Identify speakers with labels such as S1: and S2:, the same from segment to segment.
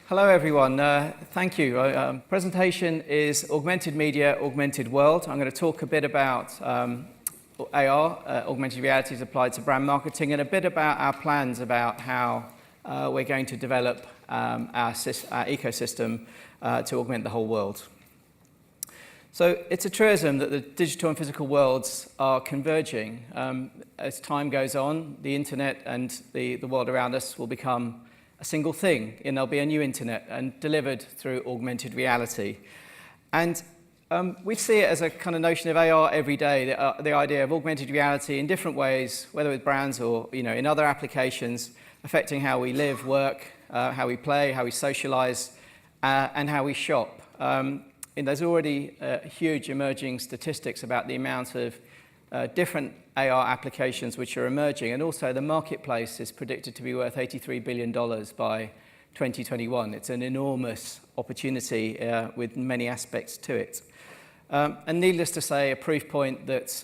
S1: Hello everyone, thank you. Presentation is Augmented Media, Augmented World. I'm going to talk a bit about AR, augmented reality is applied to brand marketing, and a bit about our plans about how we're going to develop our ecosystem to augment the whole world. So it's a truism that the digital and physical worlds are converging. As time goes on, the internet and the world around us will become a single thing, and there'll be a new internet and delivered through augmented reality. And we see it as a kind of notion of AR every day, the idea of augmented reality in different ways, whether with brands or in other applications, affecting how we live, work, how we play, how we socialize, and how we shop. And there's already huge emerging statistics about the amount of different AR applications which are emerging, and also the marketplace is predicted to be worth $83 billion by 2021. It's an enormous opportunity with many aspects to it. And needless to say, a proof point that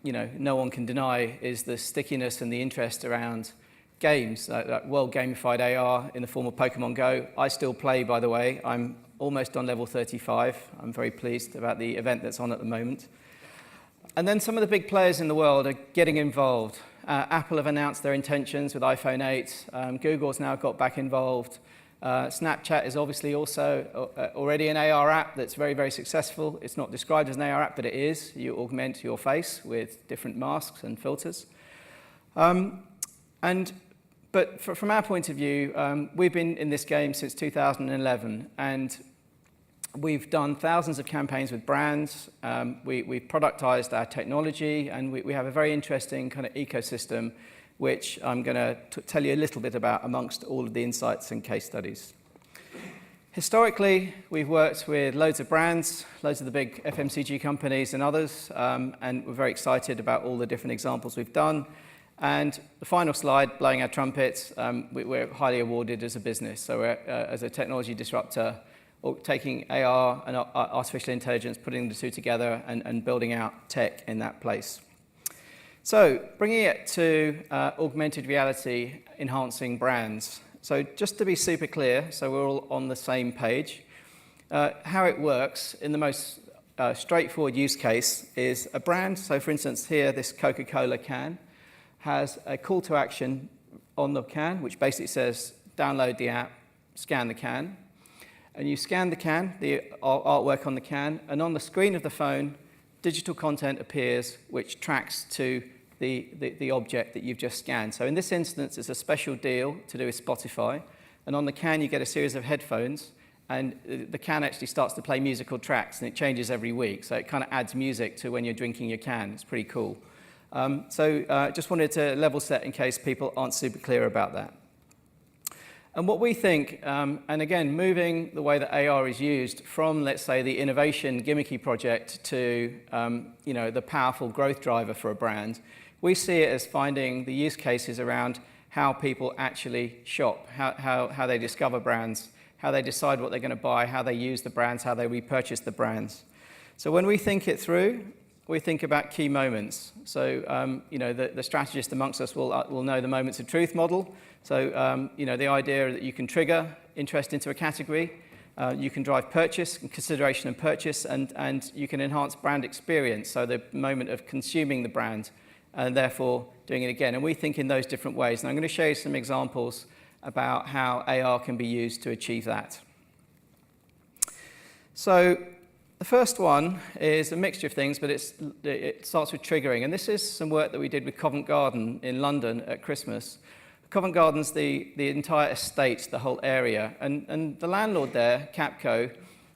S1: no one can deny is the stickiness and the interest around games, like world gamified AR in the form of Pokemon Go. I still play, by the way. I'm almost on level 35. I'm very pleased about the event that's on at the moment. And then some of the big players in the world are getting involved. Apple have announced their intentions with iPhone 8. Google's now got back involved. Snapchat is obviously also already an AR app that's very, very successful. It's not described as an AR app, but it is. You augment your face with different masks and filters. But from our point of view, we've been in this game since 2011, and we've done thousands of campaigns with brands. We've productized our technology, and we have a very interesting kind of ecosystem, which I'm going to tell you a little bit about amongst all of the insights and case studies. Historically, we've worked with loads of brands, loads of the big FMCG companies and others, and we're very excited about all the different examples we've done. And the final slide, blowing our trumpets, we're highly awarded as a business. So we're, as a technology disruptor, taking AR and artificial intelligence, putting the two together and building out tech in that place. So bringing it to augmented reality, enhancing brands. So just to be super clear, so we're all on the same page, how it works in the most straightforward use case is a brand. So for instance, here, this Coca-Cola can has a call to action on the can, which basically says, download the app, scan the can. And you scan the can, the artwork on the can, and on the screen of the phone, digital content appears which tracks to the object that you've just scanned. So in this instance, it's a special deal to do with Spotify. And on the can, you get a series of headphones, and the can actually starts to play musical tracks, and it changes every week. So it kind of adds music to when you're drinking your can. It's pretty cool. Just wanted to level set in case people aren't super clear about that. And what we think, and again, moving the way that AR is used from, let's say, the innovation gimmicky project to, the powerful growth driver for a brand, we see it as finding the use cases around how people actually shop, how they discover brands, how they decide what they're going to buy, how they use the brands, how they repurchase the brands. So when we think it through, we think about key moments. So, the strategist amongst us will know the moments of truth model. So, the idea that you can trigger interest into a category, you can drive purchase, consideration and purchase, and you can enhance brand experience. So the moment of consuming the brand and therefore doing it again. And we think in those different ways. And I'm going to show you some examples about how AR can be used to achieve that. So the first one is a mixture of things, but it starts with triggering. And this is some work that we did with Covent Garden in London at Christmas. Covent Garden's the entire estate, the whole area. And the landlord there, Capco,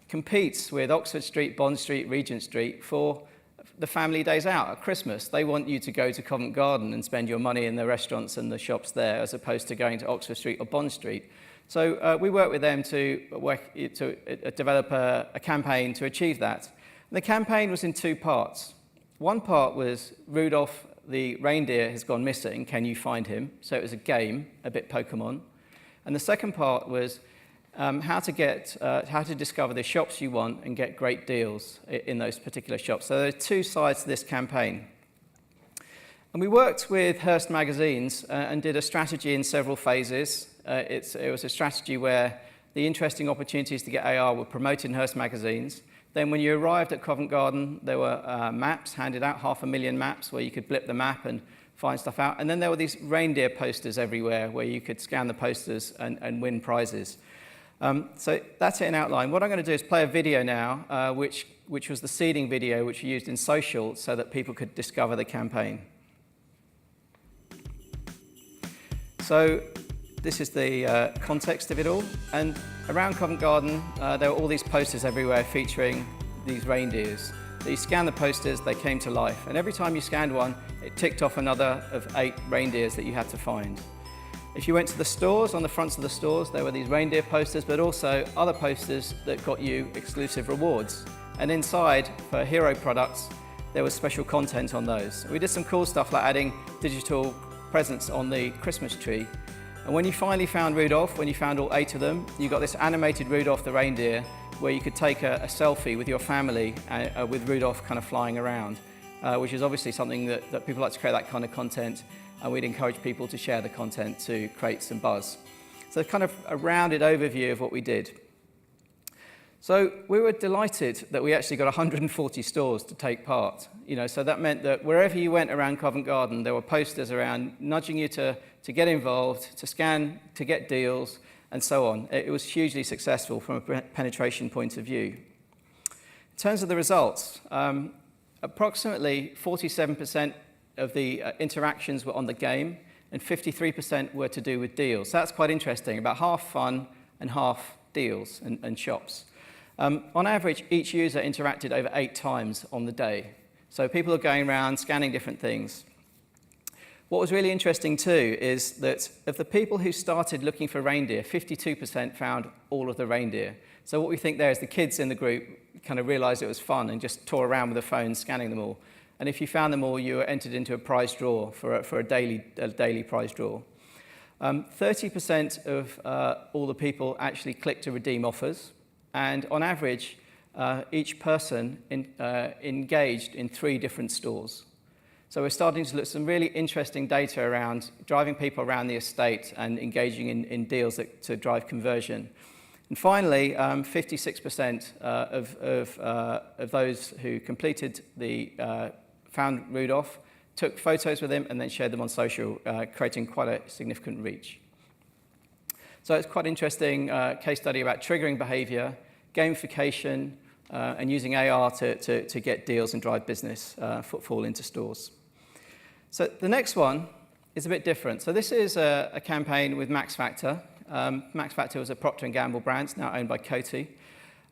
S1: competes with Oxford Street, Bond Street, Regent Street for the family days out at Christmas. They want you to go to Covent Garden and spend your money in the restaurants and the shops there, as opposed to going to Oxford Street or Bond Street. So we worked with them to develop a campaign to achieve that. And the campaign was in two parts. One part was Rudolph the reindeer has gone missing, can you find him? So it was a game, a bit Pokemon. And the second part was how to discover the shops you want and get great deals in those particular shops. So there are two sides to this campaign. And we worked with Hearst Magazines and did a strategy in several phases. It was a strategy where the interesting opportunities to get AR were promoted in Hearst magazines. Then when you arrived at Covent Garden, there were maps handed out, 500,000 maps, where you could blip the map and find stuff out. And then there were these reindeer posters everywhere where you could scan the posters and win prizes. So that's it in outline. What I'm going to do is play a video now, which was the seeding video, which we used in social so that people could discover the campaign. So this is the context of it all. And around Covent Garden, there were all these posters everywhere featuring these reindeers. So you scan the posters, they came to life. And every time you scanned one, it ticked off another of 8 reindeers that you had to find. If you went to the stores, on the fronts of the stores, there were these reindeer posters, but also other posters that got you exclusive rewards. And inside, for hero products, there was special content on those. We did some cool stuff like adding digital presents on the Christmas tree. And when you finally found Rudolph, when you found all 8 of them, you got this animated Rudolph the reindeer where you could take a selfie with your family with Rudolph kind of flying around, which is obviously something that people like to create that kind of content, and we'd encourage people to share the content to create some buzz. So kind of a rounded overview of what we did. So we were delighted that we actually got 140 stores to take part. So that meant that wherever you went around Covent Garden, there were posters around nudging you to get involved, to scan, to get deals, and so on. It was hugely successful from a penetration point of view. In terms of the results, approximately 47% of the interactions were on the game, and 53% were to do with deals. So that's quite interesting, about half fun and half deals and shops. On average, each user interacted over 8 times on the day. So people are going around scanning different things. What was really interesting too is that of the people who started looking for reindeer, 52% found all of the reindeer. So what we think there is the kids in the group kind of realized it was fun and just tore around with a phone scanning them all. And if you found them all, you were entered into a prize draw for a daily prize draw. 30% of all the people actually clicked to redeem offers. And on average, each person engaged in 3 different stores. So we're starting to look at some really interesting data around driving people around the estate and engaging in deals to drive conversion. And finally, 56% of those who completed found Rudolph, took photos with him and then shared them on social, creating quite a significant reach. So it's quite an interesting case study about triggering behavior, gamification, and using AR to get deals and drive business footfall into stores. So the next one is a bit different. So this is a campaign with Max Factor. Max Factor was a Procter & Gamble brand, now owned by Coty.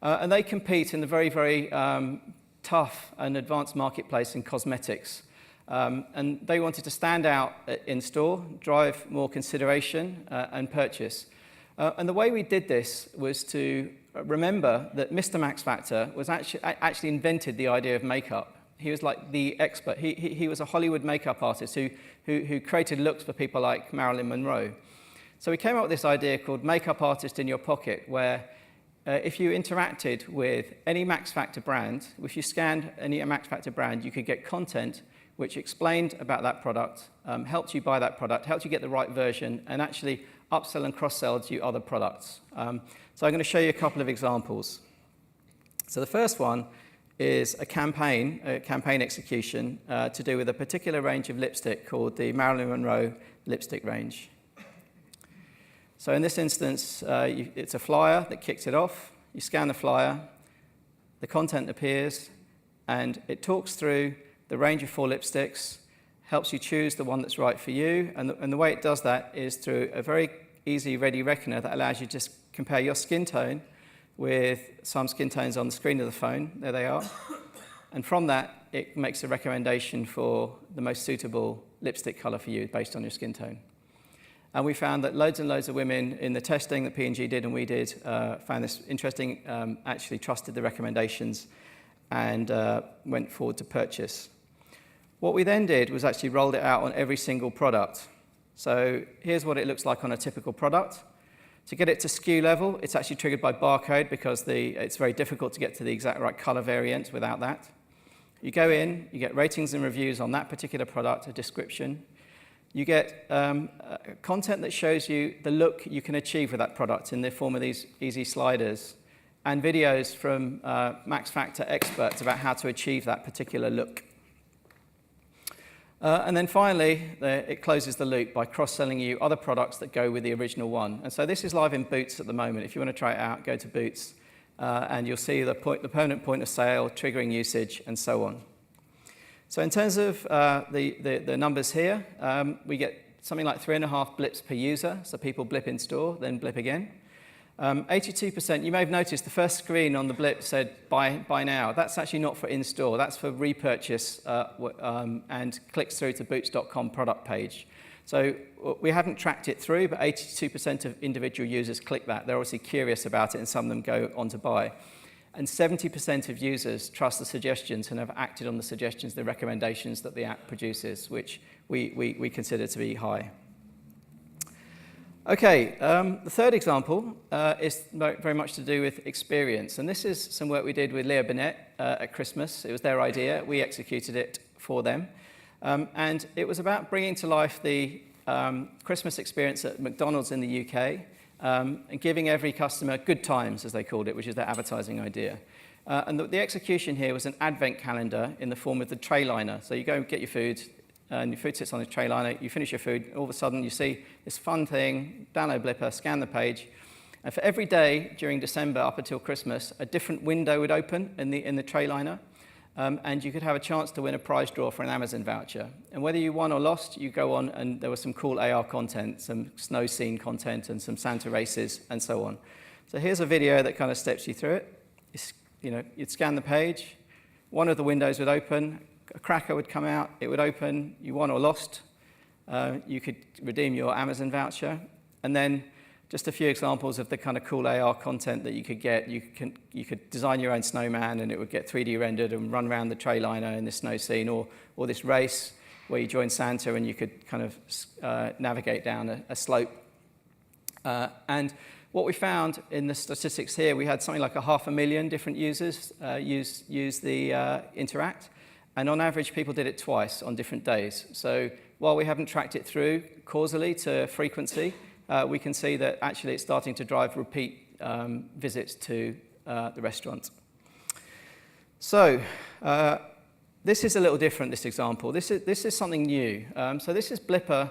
S1: And they compete in the very, very tough and advanced marketplace in cosmetics. And they wanted to stand out in store, drive more consideration and purchase. And the way we did this was to remember that Mr. Max Factor was actually invented the idea of makeup. He was like the expert. He was a Hollywood makeup artist who created looks for people like Marilyn Monroe. So we came up with this idea called Makeup Artist in Your Pocket, where if you interacted with any Max Factor brand, if you scanned any Max Factor brand, you could get content which explained about that product, helped you buy that product, helped you get the right version, and actually upsell and cross-sell to you other products. So I'm going to show you a couple of examples. So the first one is a campaign execution to do with a particular range of lipstick called the Marilyn Monroe lipstick range. So in this instance, it's a flyer that kicks it off. You scan the flyer, the content appears, and it talks through the range of 4 lipsticks, helps you choose the one that's right for you, and the way it does that is through a very easy ready reckoner that allows you to just compare your skin tone with some skin tones on the screen of the phone. There they are. And from that, it makes a recommendation for the most suitable lipstick color for you based on your skin tone. And we found that loads and loads of women in the testing that P&G did and we did found this interesting, actually trusted the recommendations and went forward to purchase. What we then did was actually rolled it out on every single product. So here's what it looks like on a typical product. To get it to SKU level, it's actually triggered by barcode because it's very difficult to get to the exact right color variant without that. You go in, you get ratings and reviews on that particular product, a description. You get content that shows you the look you can achieve with that product in the form of these easy sliders, and videos from Max Factor experts about how to achieve that particular look. And then finally, it closes the loop by cross-selling you other products that go with the original one. And so this is live in Boots at the moment. If you want to try it out, go to Boots, and you'll see the permanent point of sale, triggering usage, and so on. So in terms of the numbers here, we get something like 3.5 blips per user. So people blip in store, then blip again. 82%, you may have noticed the first screen on the blip said buy now. That's actually not for in-store. That's for repurchase and clicks through to boots.com product page. So we haven't tracked it through, but 82% of individual users click that. They're obviously curious about it, and some of them go on to buy. And 70% of users trust the suggestions and have acted on the suggestions, the recommendations that the app produces, which we consider to be high. Okay, the third example is very much to do with experience. And this is some work we did with Leah Burnett at Christmas. It was their idea. We executed it for them. And it was about bringing to life the Christmas experience at McDonald's in the UK and giving every customer good times, as they called it, which is their advertising idea. And the execution here was an advent calendar in the form of the tray liner. So you go and get your food, and your food sits on a tray liner, you finish your food, all of a sudden you see this fun thing, download Blippar, scan the page, and for every day during December up until Christmas, a different window would open in the tray liner, and you could have a chance to win a prize draw for an Amazon voucher. And whether you won or lost, you go on, and there was some cool AR content, some snow scene content, and some Santa races, and so on. So here's a video that kind of steps you through it. You'd scan the page, one of the windows would open, a cracker would come out, it would open, you won or lost, you could redeem your Amazon voucher, and then just a few examples of the kind of cool AR content that you could get. You could design your own snowman, and it would get 3D rendered and run around the tray liner in this snow scene, or this race where you join Santa and you could kind of navigate down a slope. And what we found in the statistics here, we had something like 500,000 different users use the Interact. And on average, people did it twice on different days. So while we haven't tracked it through causally to frequency, we can see that actually it's starting to drive repeat visits to the restaurant. So this is a little different, this example. This is something new. So this is Blippar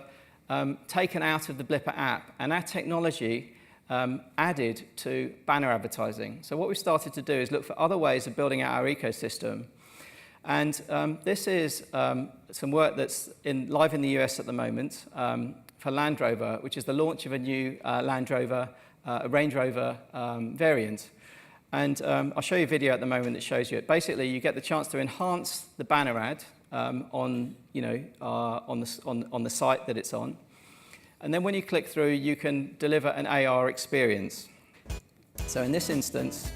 S1: taken out of the Blippar app, and our technology added to banner advertising. So what we started to do is look for other ways of building out our ecosystem. And this is some work that's live in the US at the moment for Land Rover, which is the launch of a new Land Rover, a Range Rover variant. And I'll show you a video at the moment that shows you it. Basically, you get the chance to enhance the banner ad on the site that it's on. And then when you click through, you can deliver an AR experience. So in this instance,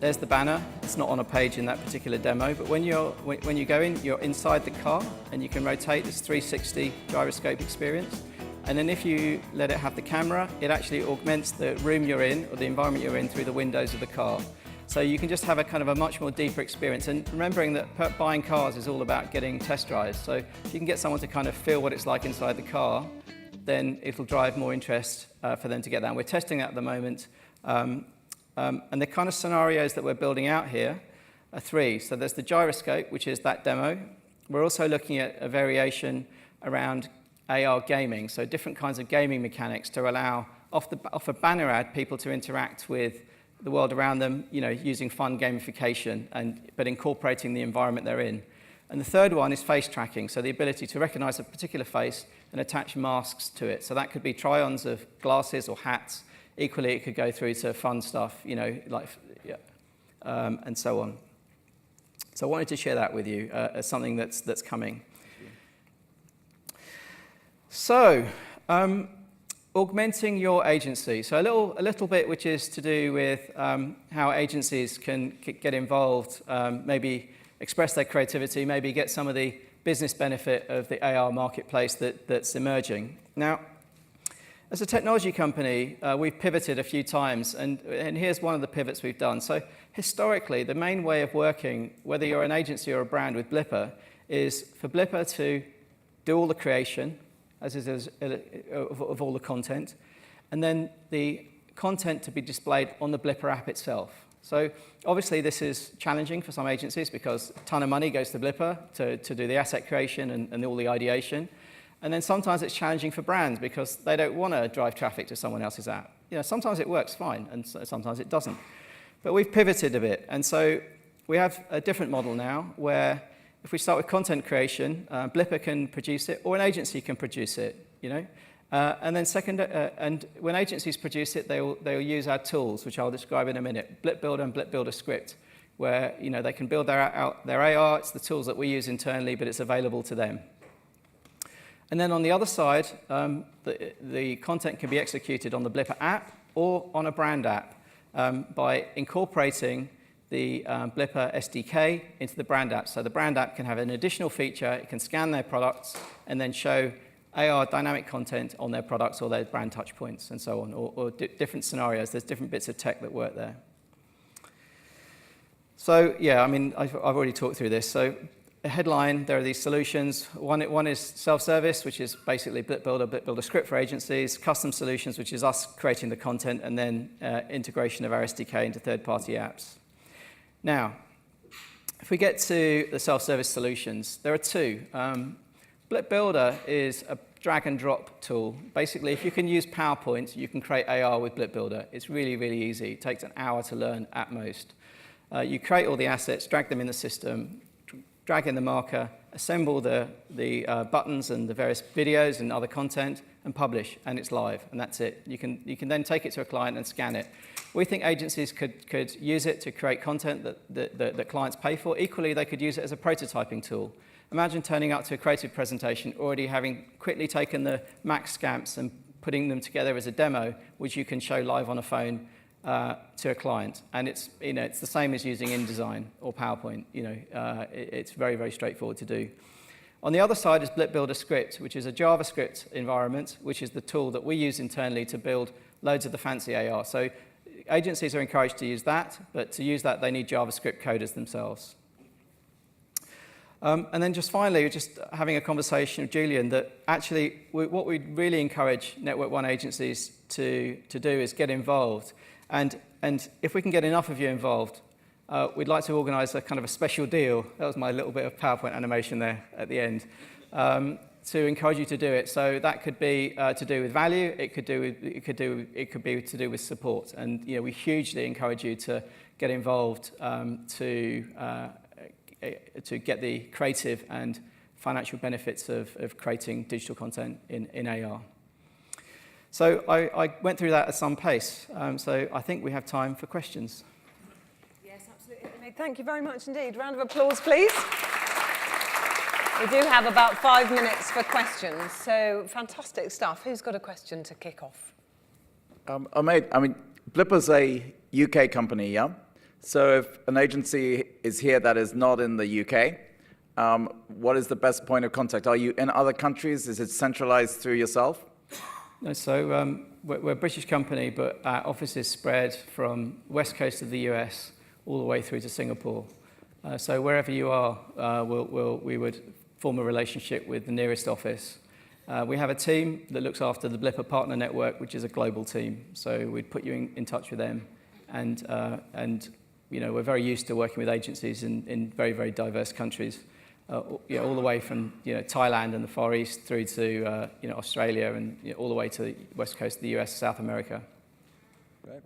S1: there's the banner. It's not on a page in that particular demo, but when you go in, you're inside the car, and you can rotate this 360 gyroscope experience. And then if you let it have the camera, it actually augments the room you're in or the environment you're in through the windows of the car. So you can just have a kind of a much more deeper experience. And remembering that buying cars is all about getting test drives. So if you can get someone to kind of feel what it's like inside the car, then it'll drive more interest for them to get that. And we're testing that at the moment. And the kind of scenarios that we're building out here are three. So there's the gyroscope, which is that demo. We're also looking at a variation around AR gaming, so different kinds of gaming mechanics to allow, off a banner ad, people to interact with the world around them, using fun gamification, but incorporating the environment they're in. And the third one is face tracking, so the ability to recognize a particular face and attach masks to it. So that could be try-ons of glasses or hats. Equally, it could go through to fun stuff, and so on. So I wanted to share that with you as something that's coming. So, augmenting your agency. So a little bit which is to do with how agencies can get involved, maybe express their creativity, maybe get some of the business benefit of the AR marketplace that's emerging. Now, as a technology company, we've pivoted a few times, and here's one of the pivots we've done. So historically, the main way of working, whether you're an agency or a brand with Blippar, is for Blippar to do all the creation, as is of all the content, and then the content to be displayed on the Blippar app itself. So obviously this is challenging for some agencies because a ton of money goes to Blippar to do the asset creation and all the ideation. And then sometimes it's challenging for brands because they don't want to drive traffic to someone else's app. Sometimes it works fine and sometimes it doesn't. But we've pivoted a bit. And so we have a different model now where if we start with content creation, Blippar can produce it or an agency can produce it, and then second, and when agencies produce it, they'll use our tools, which I'll describe in a minute, Blip Builder and Blip Builder Script, where they can build their AR. It's the tools that we use internally, but it's available to them. And then on the other side, the content can be executed on the Blippar app or on a brand app by incorporating the Blippar SDK into the brand app. So the brand app can have an additional feature. It can scan their products and then show AR dynamic content on their products or their brand touch points and so on, or different scenarios. There's different bits of tech that work there. So yeah, I mean, I've already talked through this. So a headline, there are these solutions. One is self-service, which is basically Blip Builder Script for agencies, custom solutions, which is us creating the content, and then integration of our SDK into third-party apps. Now, if we get to the self-service solutions, there are two. Blip Builder is a drag-and-drop tool. Basically, if you can use PowerPoint, you can create AR with Blip Builder. It's really, really easy. It takes an hour to learn at most. You create all the assets, drag them in the system, drag in the marker, assemble the buttons and the various videos and other content, and publish, and it's live, and that's it. You can then take it to a client and scan it. We think agencies could use it to create content that clients pay for. Equally, they could use it as a prototyping tool. Imagine turning up to a creative presentation, already having quickly taken the max scamps and putting them together as a demo, which you can show live on a phone to a client. And it's the same as using InDesign or PowerPoint. It's very, very straightforward to do. On the other side is Blip Builder Script, which is a JavaScript environment, which is the tool that we use internally to build loads of the fancy AR. So agencies are encouraged to use that, but to use that, they need JavaScript coders themselves. And then just finally, we're just having a conversation with Julian that actually what we really encourage Network One agencies to do is get involved. And if we can get enough of you involved, we'd like to organize a kind of a special deal. That was my little bit of PowerPoint animation there at the end. To encourage you to do it. So that could be to do with value. It could be to do with support. And we hugely encourage you to get involved to get the creative and financial benefits of creating digital content in AR. So I went through that at some pace. So I think we have time for questions.
S2: Yes, absolutely. Thank you very much indeed. Round of applause, please. We do have about 5 minutes for questions. So fantastic stuff. Who's got a question to kick off?
S3: Omaid, Blippar's a UK company, yeah? So if an agency is here that is not in the UK, what is the best point of contact? Are you in other countries? Is it centralized through yourself?
S1: No, so we're a British company, but our office is spread from the west coast of the US all the way through to Singapore. So wherever you are, we would form a relationship with the nearest office. We have a team that looks after the Blippar Partner Network, which is a global team. So we'd put you in touch with them. And we're very used to working with agencies in very, very diverse countries, all the way from Thailand and the Far East through to Australia and all the way to the west coast of the US, South America.
S3: Right.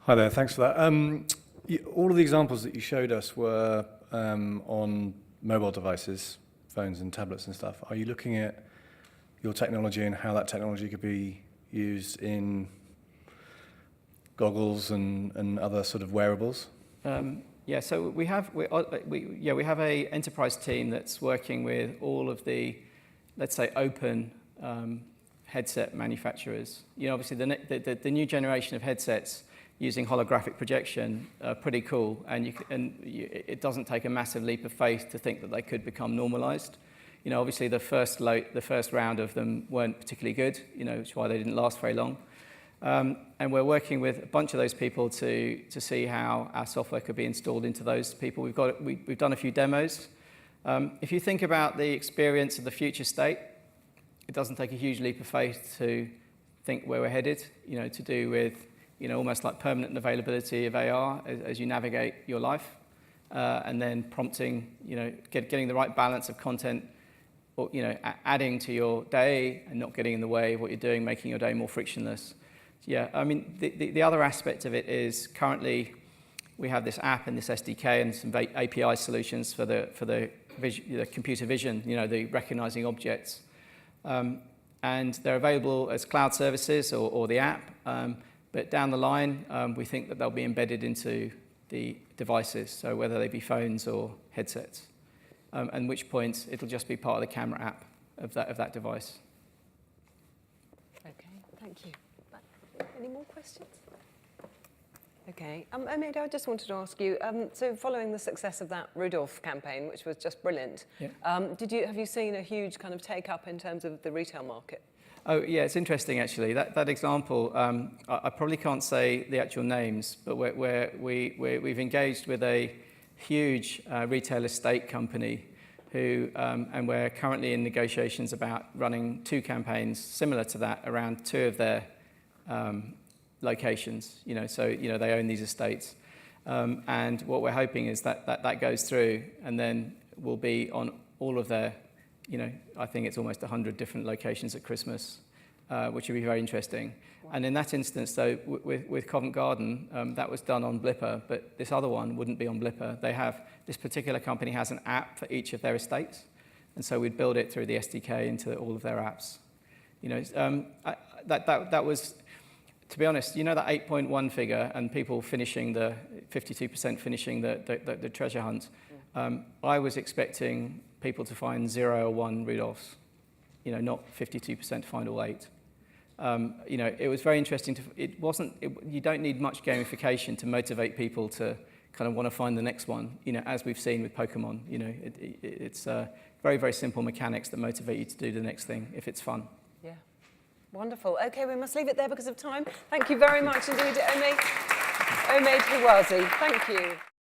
S4: Hi there, thanks for that. All of the examples that you showed us were on mobile devices, phones and tablets and stuff. Are you looking at your technology and how that technology could be used in goggles and other sort of wearables?
S1: So we have a enterprise team that's working with all of the, let's say, open headset manufacturers. Obviously the new generation of headsets using holographic projection are pretty cool, and it doesn't take a massive leap of faith to think that they could become normalized. Obviously the first round of them weren't particularly good, which is why they didn't last very long. And we're working with a bunch of those people to see how our software could be installed into those people. We've done a few demos. If you think about the experience of the future state, it doesn't take a huge leap of faith to think where we're headed, to do with, almost like permanent availability of AR as you navigate your life, and then prompting, getting the right balance of content, or, adding to your day and not getting in the way of what you're doing, making your day more frictionless. Yeah, I mean, the other aspect of it is currently we have this app and this SDK and some API solutions for the computer vision, the recognizing objects. And they're available as cloud services or the app. But down the line, we think that they'll be embedded into the devices, so whether they be phones or headsets. At which point, it'll just be part of the camera app of that device.
S2: Okay, thank you. Any more questions? Okay, Omaid, I just wanted to ask you, so following the success of that Rudolph campaign, which was just brilliant,
S1: yeah.
S2: Have you seen a huge kind of take-up in terms of the retail market?
S1: Oh, yeah, it's interesting, actually. That example, I probably can't say the actual names, but we've engaged with a huge retail estate company who, and we're currently in negotiations about running 2 campaigns similar to that around 2 of their locations, so they own these estates. And what we're hoping is that goes through and then will be on all of their, I think it's almost 100 different locations at Christmas, which would be very interesting. Wow. And in that instance, though, with Covent Garden, that was done on Blippar, but this other one wouldn't be on Blippar. This particular company has an app for each of their estates, and so we'd build it through the SDK into all of their apps. That was, to be honest, that 8.1 figure and people finishing 52% finishing the treasure hunt. I was expecting people to find 0 or 1 Rudolphs, not 52% to find all 8. It was very interesting. You don't need much gamification to motivate people to kind of want to find the next one. As we've seen with Pokemon, it's very, very simple mechanics that motivate you to do the next thing if it's fun.
S2: Yeah. Wonderful. Okay, we must leave it there because of time. Thank you very much indeed, Omaid Hiwaizi. Thank you.